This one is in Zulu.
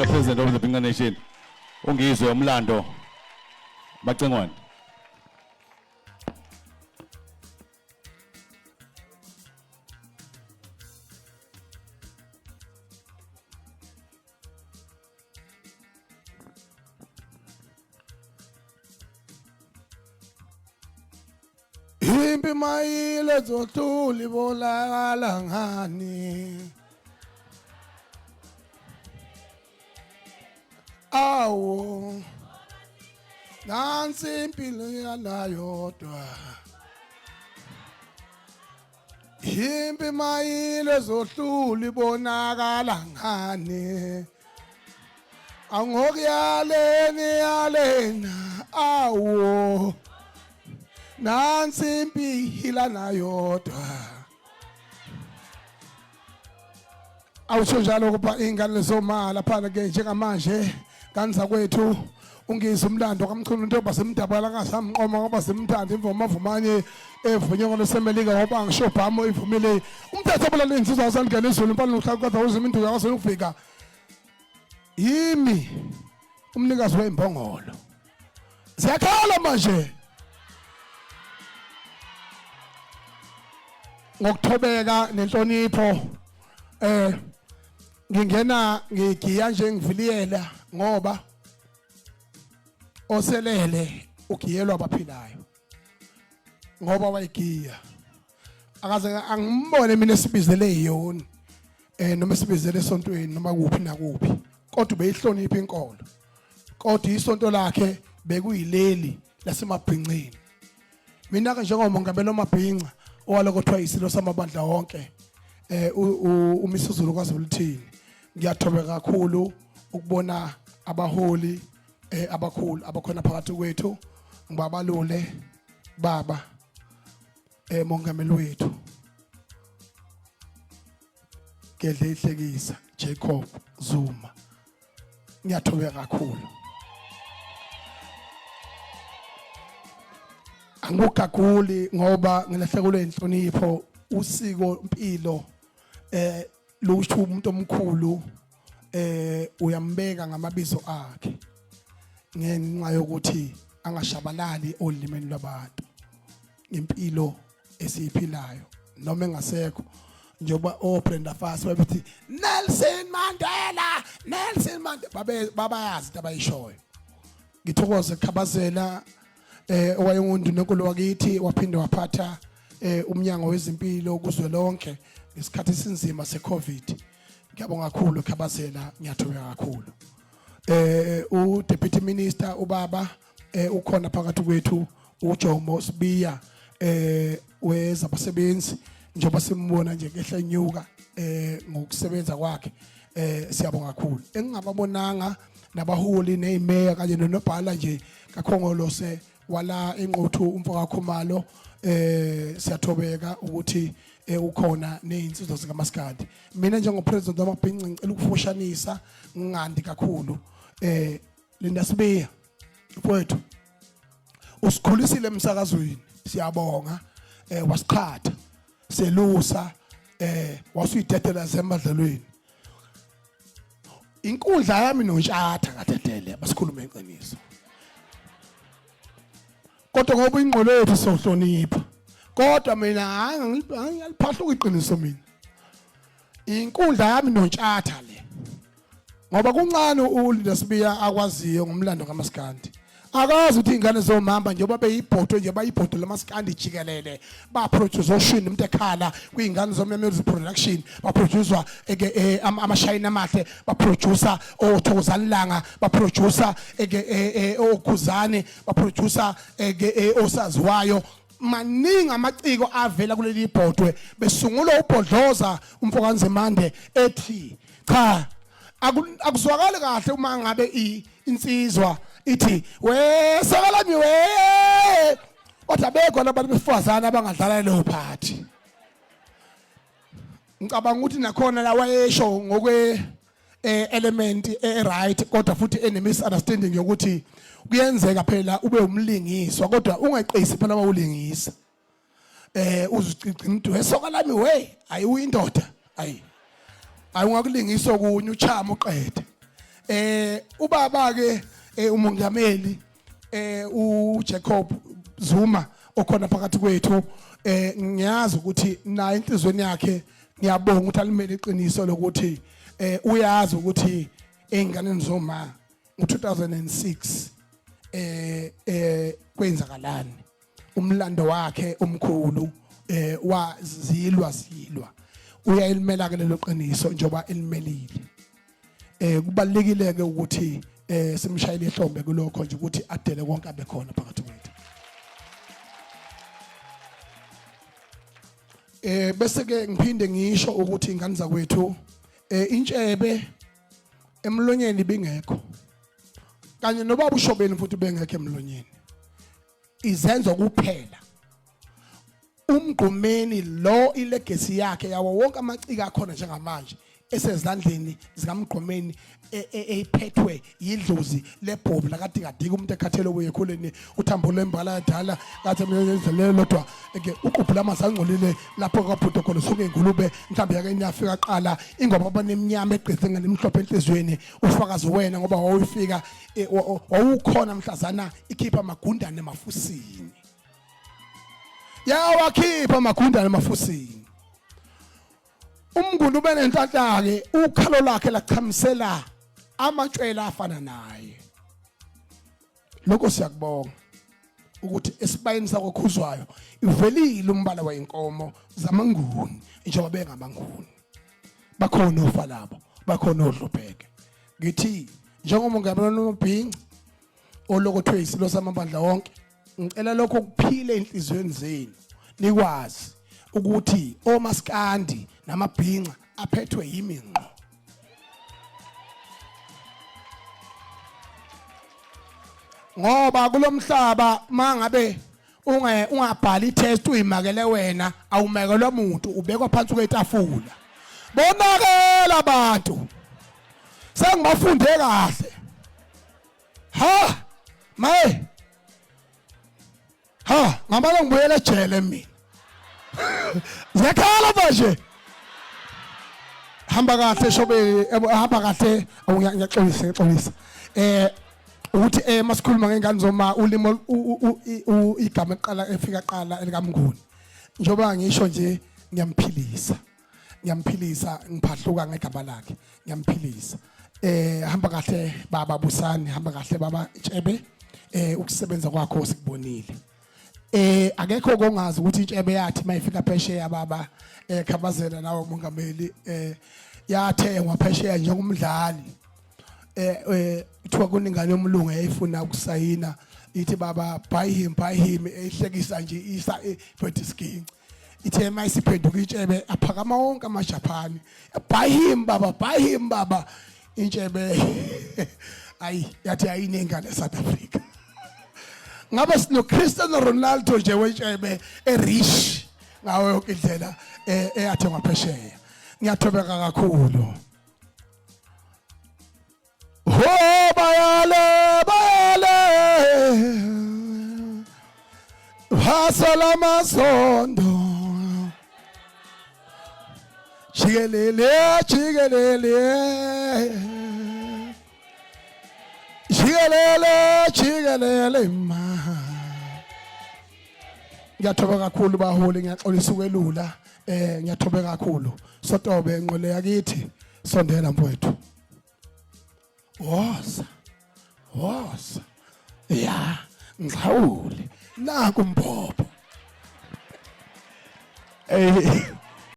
Vice President of the Bhinga Nation, Ungizwe Umlando, Bacengwane. Impi mayile zothuli bolakala ngani awo nansi impilo yanayodwa impi mayile zothuli bonakala ngani angokuyaleni yalena awo nansi impilo nayodwa awusho njalo kuba ingane zomala phana ke njengamanje kanza kwethu ungizwe umlando kamchunu into basemdabala ngasamqoma ngoba simthanda imvuma vumanye evunywa ngolesemelika ngoba ngishobhamo ivumile umthetho obulala insizwa wasangena izulu impala nohlakukade uzimindulu yakwaso ukufika yimi umnikazi weimbongolo siyakhala manje ngokuthobeka nenhlonipho ngingena ngigiya nje ngiviliyela ngoba oselele ugiyelwa abaphilayo ngoba wayigiya akaze angimbone mina esibizele iyoni noma esibizele esontweni noma kuphi nakuphi kodwa beyihlonipha inkolo kodwa isonto lakhe bekuyileli lasemabhincini mina ke njengomongameli wamabhinca owaloko kuthiwa isilo samabandla wonke uMisuzulu kwaZuluthini ngiyathobeka kakhulu ukubona abaholi abakhulu abakhona phakathi kwethu ngibabalule baba mongameli wethu Gedle Ihlekisa Jacob Zuma ngiyathobeka kakhulu angukaguli ngoba ngilahlekelwe inhlonipho usiko impilo lusho umuntu omkhulu uyambeka ngamabizo akhe ngenxa yokuthi angashabalali olimeni lwabantu impilo esiphilayo noma engasekho njengoba oBrenda Fassie babethi Nelson Mandela babayazi abayishoyo ngithokoze Khabazela owayengundunankulu wakithi waphinde waphatha umnyango wezimpilo kuzwelonke ngesikhathi esinzima seCovid ngiyabonga kakhulu Khabazela ngiyathokoza kakhulu uDeputy Minister ubaba ukhona phakathi kwethu uJomo Sibiya wezabasebenzi njengoba simbona nje ngehla nyuka ngokusebenza kwakhe siyabonga kakhulu engingababonanga nabaholi nezimeya kanye nonobhala nje kakhongolose wala enqothu umfoka Khumalo siyathobeka ukuthi ukhona nezinsizwa zikaMaskandi mina njengopresident wamabhinqa ngicela ukufushanisa ngingandi kakhulu Linda Sibiya mfowethu usikhulisile emsakazweni siyabonga wasiqhatha selusa wasuyidedela zemadlalweni inkundla yami noNtshatha kaDedele basikhuluma iqiniso kodwa ngoba ingqolo yethu sohlonipha kodwa mina ngiyaliphahla ukuyiqiniso mina inkundla yami noNtshatha le ngoba kuncane uLinda Sibiya akwaziyo ngomlando kaMaskandi akazi ukuthi ingane zomamba njengoba beyibhodwe nje bayibhodwe lamaskandi jikelele baproduce oshini umuntu ekhala kuyingane zommemories production baproducer amashayina amahle baproducer oThokozanilanga baproducer oKhuzane baproducer osaziwayo maningi amaciko avela kuleli ibhodwe besungula ubhodloza umfokanzemande ethi cha akuzwakala kahle uma ngabe insizwa ithi wesakalami we kodwa bekhona abantu besifazana abangadlala leyo party ngicabanga ukuthi nakhona la wayesho ngokwe element right kodwa futhi ene misunderstanding yokuthi kuyenzeka phela ube umlingiswa kodwa ungayiqisi phela bawulingisa uzigcina into wesakalami we ayi uyindoda ayi ayungakulingiswa kunye uchama uqede ubaba ke umongameli uJacob Zuma okhona phakathi kwethu ngiyazi ukuthi na inhlizweni yakhe ngiyabonga ukuthi alimele iqiniso lokuthi uyazi ukuthi einganeni zoma ngo2006 kwenzakalani umlando wakhe omkhulu wazilwa uyayilimela ke lelo qiniso njoba elimelile kubalekile ke ukuthi simshayile ihlombe kulokho nje ukuthi adele konke abekhona phakathi kwethu bese ke ngiphinde ngisho ukuthi ingane zakwethu intshebe emlonyeni bingekho kanye nobaba ushobeni futhi bengekho emlonyeni izenzo kuphela umgqumeni lo ilegacy yakhe yawo wonke amacika akhona njengamanje esezandleni zikamgqumeni ephethwe yidlozi lebhobu lakade kadika umuntu ekhathele obuyekhuleni uthambo lembala yadala kathi emenzele lodwa ke uqubhula amazangcolile lapho kabhudo khona suke ingulube mhlambe yake niyafika qala ingoba abanemnyama egqithe ngelimhlophe enhlizweni ufakazi wena ngoba wawufika wawukhona mhlazana ikhipha magundane emafusini yawakhipha magundane emafusini umngundo benenhlanhla ke ukhalo lakhe lachamisela amatshela afana naye lokho siyakubonga ukuthi esibayeni sakokhuzwayo ivelile umbala weinkomo zamanguni njengoba bengamanguni bakhona ofa labo bakhona odlupheke ngithi njengomongameli noMbhinci olokothwe isilo samabandla wonke ngicela lokho kuphile enhlizweni zenu nikwazi ukuthi omaskandi namabhinqa aphethwe yiminqo ngoba kulomhlaba mangabe ungabhali test uyimakele wena awumekelwa umuntu ubekwa phansi kwetafula bonakela abantu sengibafunde kahle ngamalo ngibuyela ejele mina zakhala manje hamba kahle shobe hamba kahle ngiyaxolisa ukuthi masikhuluma ngengane zoma ulimo igama eqala efika qala elikamnguni njoba ngisho nje ngiyamphilisa ngiphahluka ngegama lakhe ngiyamphilisa hamba kahle baba Busani hamba kahle baba Tshebe ukusebenza kwakho sikubonile akekho kongazi ukuthi intshebe yathi mayifika phesheya baba khabazela nawo umongameli yathengwa phesheya njengomdlali kuthiwa kuningane yomlungu eyayifuna ukusayina ithi baba buy him ehlekisa nje isa eBritish ithe mayisiphenduka intshebe aphakama wonke amaJapani buy him baba intshebe ayi yathi ayinengane eSouth Africa ngabe sino Cristiano Ronaldo nje wetshebe erich ngawe yonke indlela eyathengwa phesheya ngiyathobeka kakhulu bayale hasala masondo jikelele ma ngiyathoba kakhulu baholi ngiyaxolisa ukwelula ngiyathoba kakhulu sotobe enqole yakithi sondela mfowethu woza ya ngixawule naku mbopho